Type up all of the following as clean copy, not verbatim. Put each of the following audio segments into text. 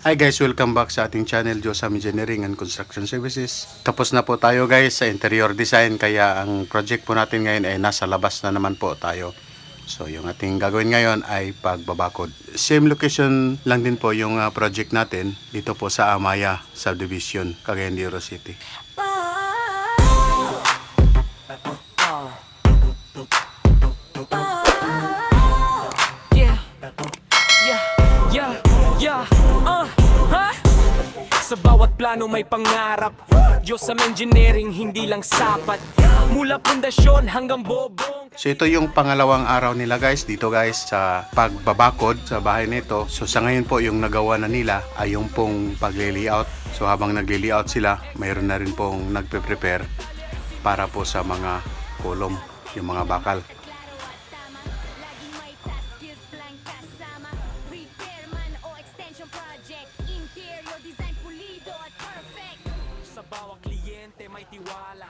Hi guys, welcome back sa ating channel, Josam Engineering and Construction Services. Tapos na po tayo guys sa interior design, kaya ang project po natin ngayon ay nasa labas na naman po tayo. So yung ating gagawin ngayon ay pagbabakod. Same location lang din po yung project natin dito po sa Amaya Subdivision, Cagayan de Oro City. Sa bawat plano may pangarap, Diyos sa engineering hindi lang sapat. Mula pundasyon hanggang bobong. So ito yung pangalawang araw nila guys dito guys sa pagbabakod sa bahay nito. So sa ngayon po yung nagawa na nila ay yung pong pag-layout. So habang nag-layout sila, mayroon na rin pong nagpe-prepare para po sa mga kolom, yung mga bakal. Sa bawat kliyente may tiwala.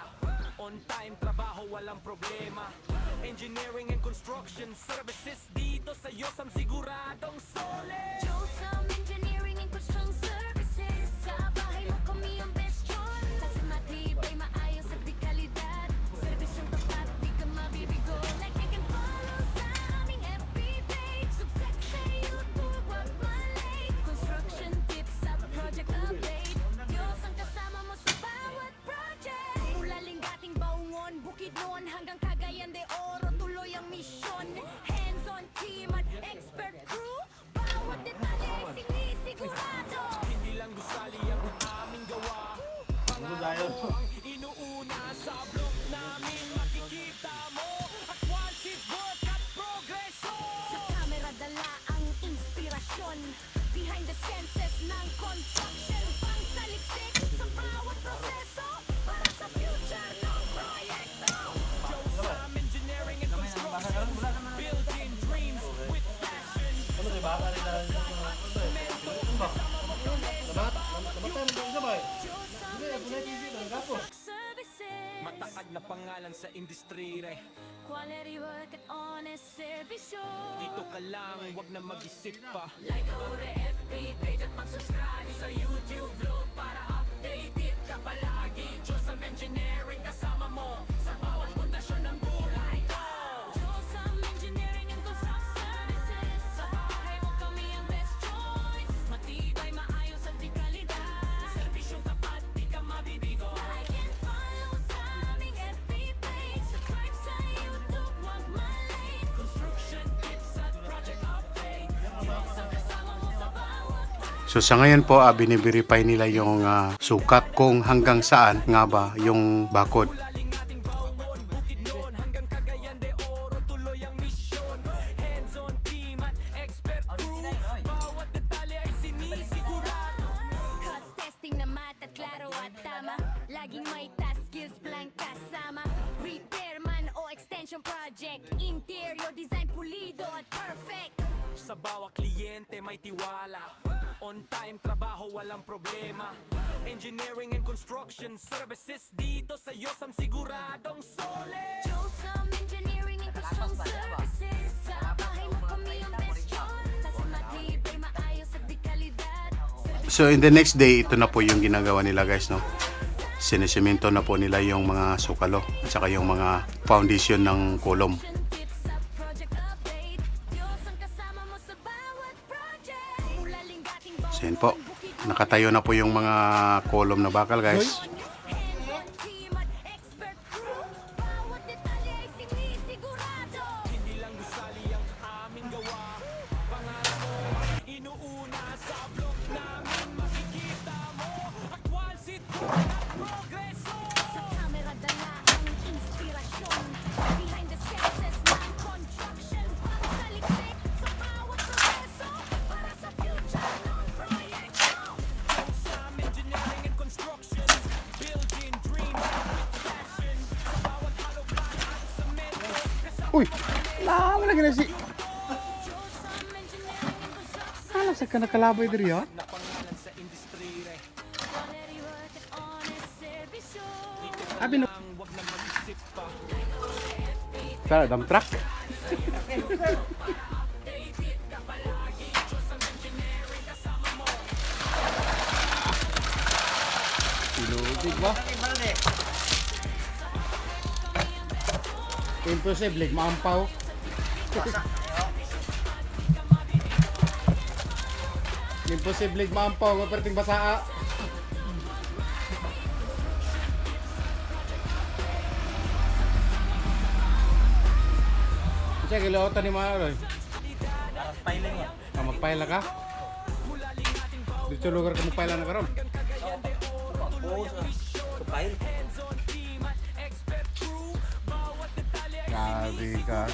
On time, trabaho, walang problema. Engineering and construction services dito sa Josam siguradong solid. Josam Engineering and Construction Services. Sa bahay mo kami ang best choice. Kasi matibay, maayos at di kalidad. Servisyong tapat, di ka mabibigo. Like I can follow sa aming FB page. Subsect sa YouTube, wag malate. Construction tips at project update. Diyos ang kasama mo sa bawat project. Mula Lingating, Baungon, Bukidnon hanggang Cagayan de Oro, tuloy ang misyon. Hands-on team at expert crew. Bawat detalye ay sinisigurado. Hindi lang gusali ang aming gawa. Pangako ang inuuna sa blok namin. Makikita mo at once it work at progreso. Sa camera dala ang inspirasyon. Behind the scenes ng construction. Pangsaliksik sa bawat proseso. Para sa future ng proyekto. Josam Engineering and Construction, building dreams with passion. Services. Mataad na pangalan sa industry re. Quality work at honest servisyo. Dito ka lang, wag na mag-isip pa. Like ako na FB page at mag-subscribe sa YouTube vlog para updated ka palagi. Josam Engineering kasama mo sa bawat pundasyon ng buhay ko. Josam Engineering and Construction Services. Sa bahay mo kami ang best choice. Matibay, maayos at di kalidad. Serbisyong tapat, di ka mabibigo. Like and follow sa aming FB page. Subscribe sa YouTube, wag malate. Construction tips at project update. Diyos ang kasama mo sa bawat So sa ngayon po, biniverify nila yung sukat kung hanggang saan nga ba yung bakod. Lingating, Baungon, Bukidnon hanggang Cagayan de Oro, tuloy ang misyon. Hands-on team at expert crew. Bawat detalye ay sinisigurado. Cost testing na mata, klaro at tama. Laging may task skills plan kasama. Repairman o extension project. Interior design pulido at perfect. Sa bawat kliyente may tiwala. On time, trabaho, walang problema. Engineering and construction services dito sa Josam siguradong solid. Josam Engineering and Construction Services. Sa bahay mo kami ang best choice. Kasi matibay, maayos at di kalidad. So in the next day, ito na po yung ginagawa nila guys, no? Sinisemento na po nila yung mga sukalo at saka yung mga foundation ng kolom. Tips at project update. Diyos ang kasama mo sa bawat project. Mula Lingating, So yun po, nakatayo na po yung mga kolom na bakal guys. hands-on team at expert crew. Bawat detalye ay sinisigurado. Hindi lang gusali ang aming gawa. Pangako ang inuuna sa blok namin. Makikita mo at once it work at progreso. Sa camera dala ang inspirasyon. Behind the scenes ng construction. Pangsaliksik sa bawat proseso. Para sa future ng proyekto. Josam Engineering and Construction, building dreams with passion. Sa bawat hollow block at semento. Uy, wala lagi na si... Josam Engineering and Construction. Alas ka nakalabay diri ha? Na pangalan sa industry re. Quality work at honest servisyo. Abi no. Ang wag na mag-isip pa. Tara, dump truck. Big ba? Imposible, maampaw. Imposible maampaw, maperting basaa. Siya, kilautan ni mga Roy. Magpaila ka? Dito lugar ka magpaila na karon. Grabe ka.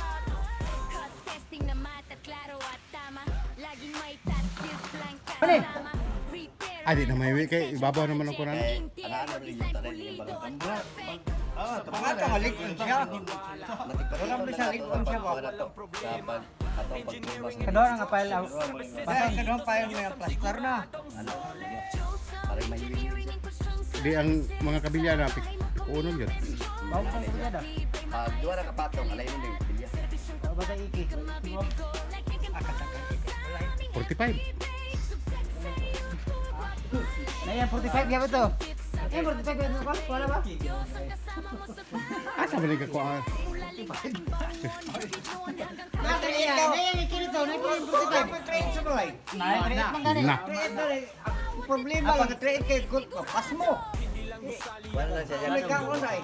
Testing na mata, klaro at tama. Laging may task, skills lang kasama. Repair Ay, di na may kay ibabaw naman ako na. interior design pulido at perfect. Mga kamalikon siya. Walang bisa likon siya ba? Kadon ang apel. Kadon pa yung mga plaster na. Engineering and construction Di ang mga kabilya na unon yun. Bawang pa siya da. Dua na kapatong, alay mo din. Pilya. Ba ta iki? 45. Na yan 45 ya ba to? Eh 45 ba to? Wala ba? Asa ba ka ko? Nayan ikili to, nayan 45. Trade sa boy. Nayan man gani. Na. Problema lang trade kay pas mo. Wala lang siya May ka on ay.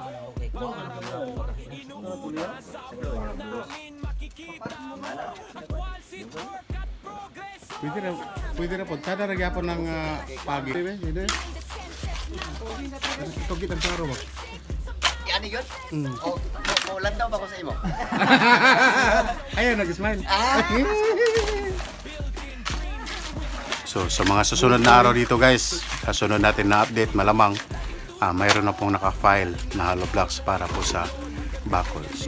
Pwede na po. Tada nagyapon ng pagi. Hindi. Tugit ang klaro ba? Yan yun? O, maulan daw ba ko sa imo? Ayun, nag-smile. So sa mga susunod na araw dito guys, kasunod natin na update malamang mayroon na pong naka-file na hollow blocks para po sa backhoes.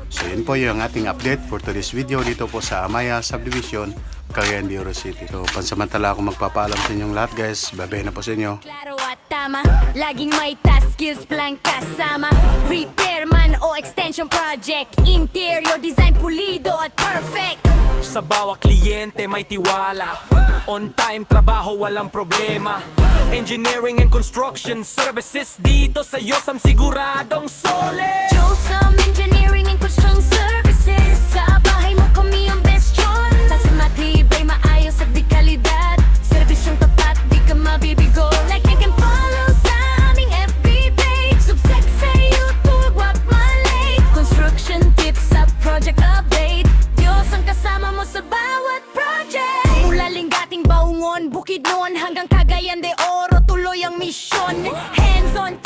So yun po yung ating update for today's video dito po sa Amaya Subdivision, Cagayan de Oro City. So pansamantala ako magpapaalam sa inyong lahat guys. Bye-bye na po sa inyo. Klaro at tama. Laging may task, skills lang kasama. Repairman o extension project. Interior design pulido at perfect. Sa bawat kliyente may tiwala. On time, trabaho, walang problema. Engineering and construction services dito sa Yosam siguradong solid. Josam Engineering and Construction Services. Sa bahay mo kami ang best choice. Kasi matibay, maayos at di kalidad. Serbisyong tapat, di ka mabibigo. Like you can follow sa aming FB page. Subsect sa YouTube, wag malate. Construction tips sa project update. Diyos ang kasama mo sa bawat project. Mula Lingating Baungon, Bukidnon hanggang Cagayan de Oro, tuloy ang misyon. Hands on